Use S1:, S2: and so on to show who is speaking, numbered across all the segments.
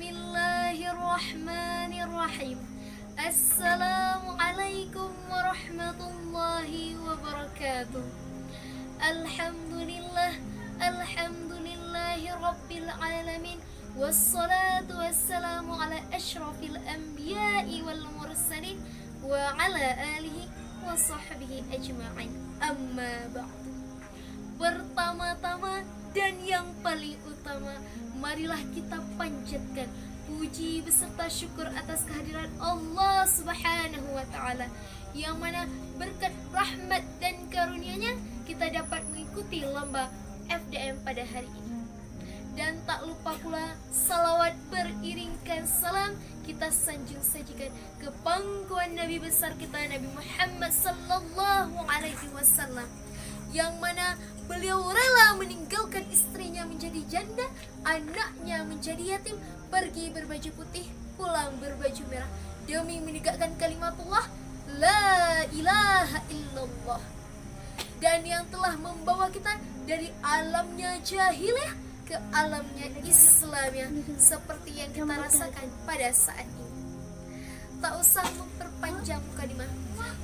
S1: Bismillahirrahmanirrahim. Assalamualaikum warahmatullahi wabarakatuh. Alhamdulillahi rabbil alamin. Wassalatu wassalamu ala asyrafil anbiya'i wal mursalin wa ala alihi wa sahbihi ajma'in. Amma ba'du. Pertama-tama dan yang paling utama, marilah kita panjatkan puji beserta syukur atas kehadiran Allah Subhanahu wa ta'ala, yang mana berkat rahmat dan karunia-Nya kita dapat mengikuti lomba FDM pada hari ini. Dan tak lupa pula salawat beriringkan salam kita sanjung-sajikan ke pangkuan Nabi besar kita, Nabi Muhammad sallallahu alaihi wasallam, yang mana beliau rela meninggalkan istrinya menjadi janda, anaknya menjadi yatim, pergi berbaju putih, pulang berbaju merah, demi menegakkan kalimatullah la ilaha illallah, dan yang telah membawa kita dari alamnya jahiliyah ke alamnya Islamiyah seperti yang kita rasakan pada saat ini. Tak usah memperpanjang mukadimah,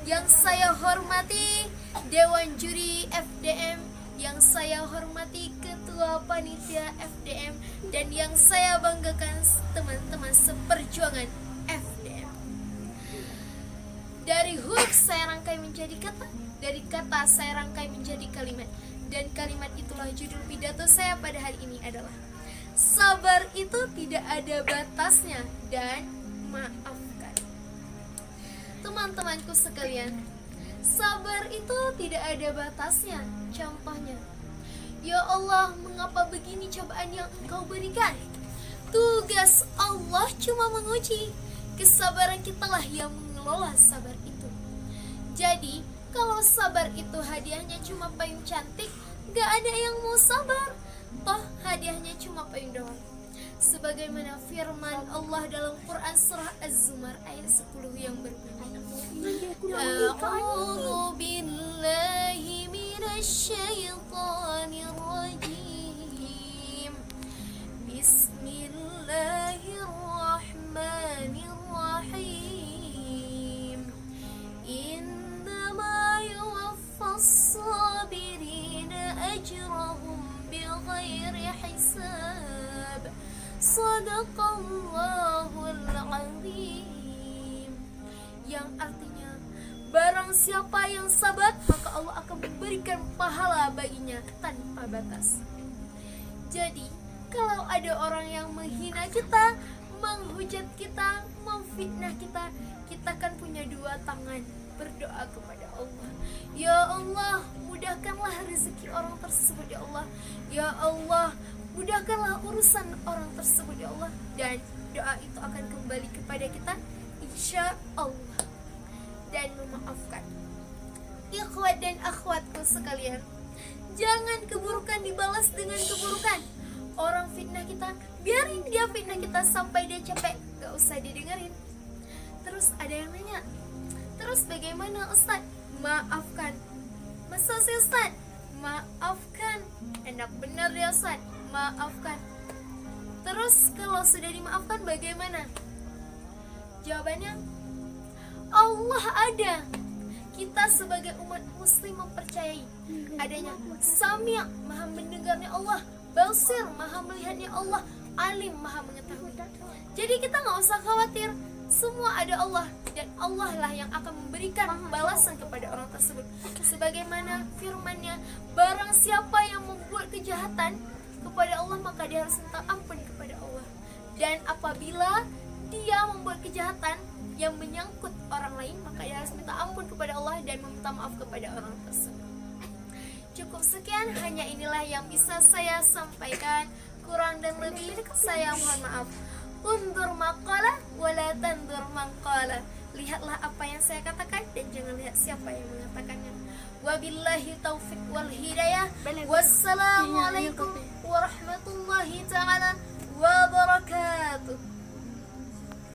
S1: yang saya hormati Dewan Juri FDM, yang saya hormati Ketua Panitia FDM, dan yang saya banggakan teman-teman seperjuangan FDM. Dari huruf saya rangkai menjadi kata, dari kata saya rangkai menjadi kalimat, dan kalimat itulah judul pidato saya pada hari ini adalah: sabar itu tidak ada batasnya dan maafkan. Teman-temanku sekalian, sabar itu tidak ada batasnya. Contohnya, ya Allah, mengapa begini cobaan yang Engkau berikan? Tugas Allah cuma menguji. Kesabaran kitalah yang mengelola sabar itu. Jadi, kalau sabar itu hadiahnya cuma payung cantik, gak ada yang mau sabar. Toh hadiahnya cuma payung doang. Sebagaimana firman Allah dalam Quran surah Az-Zumar ayat 10 yang berbunyi, A'udzu billahi minasyaitonir rajim. Bismillahirrahmanirrahim. Innama yuwaffas sabirina ajrahum bighairi hisab. Sadaqallahul azim. Yang artinya, barang siapa yang sabar, maka Allah akan memberikan pahala baginya tanpa batas. Jadi, kalau ada orang yang menghina kita, menghujat kita, memfitnah kita, kita kan punya dua tangan, berdoa kepada Allah. Ya Allah, mudahkanlah rezeki orang tersebut ya Allah. Ya Allah, mudahkanlah urusan orang tersebut ya Allah. Dan doa itu akan kembali kepada kita insya Allah. Dan memaafkan. Ikhwat dan akhwatku sekalian, jangan keburukan dibalas dengan keburukan. Orang fitnah kita, biarin dia fitnah kita sampai dia capek, gak usah didengerin. Terus ada yang nanya, terus bagaimana Ustaz? Maafkan. Masa sih Ustaz? Maafkan. Enak benar ya Ustaz, maafkan. Terus kalau sudah dimaafkan bagaimana? Jawabannya, Allah ada. Kita sebagai umat muslim mempercayai adanya Sami', maha mendengarnya Allah, Basir, maha melihatnya Allah, Alim, maha mengetahui. Jadi kita gak usah khawatir, semua ada Allah, dan Allah lah yang akan memberikan balasan kepada orang tersebut. Sebagaimana firman-Nya, barang siapa yang membuat kejahatan kepada Allah, maka dia harus minta ampun kepada Allah. Dan apabila dia membuat kejahatan yang menyangkut orang lain, maka dia harus minta ampun kepada Allah dan meminta maaf kepada orang tersebut. Cukup sekian, hanya inilah yang bisa saya sampaikan. Kurang dan lebih saya mohon maaf. Undur maqala wala tandur maqala. Lihatlah apa yang saya katakan dan jangan lihat siapa yang mengatakannya. Wabillahi taufiq wal hidayah. Wassalamualaikum warahmatullahi taala wabarakatuh.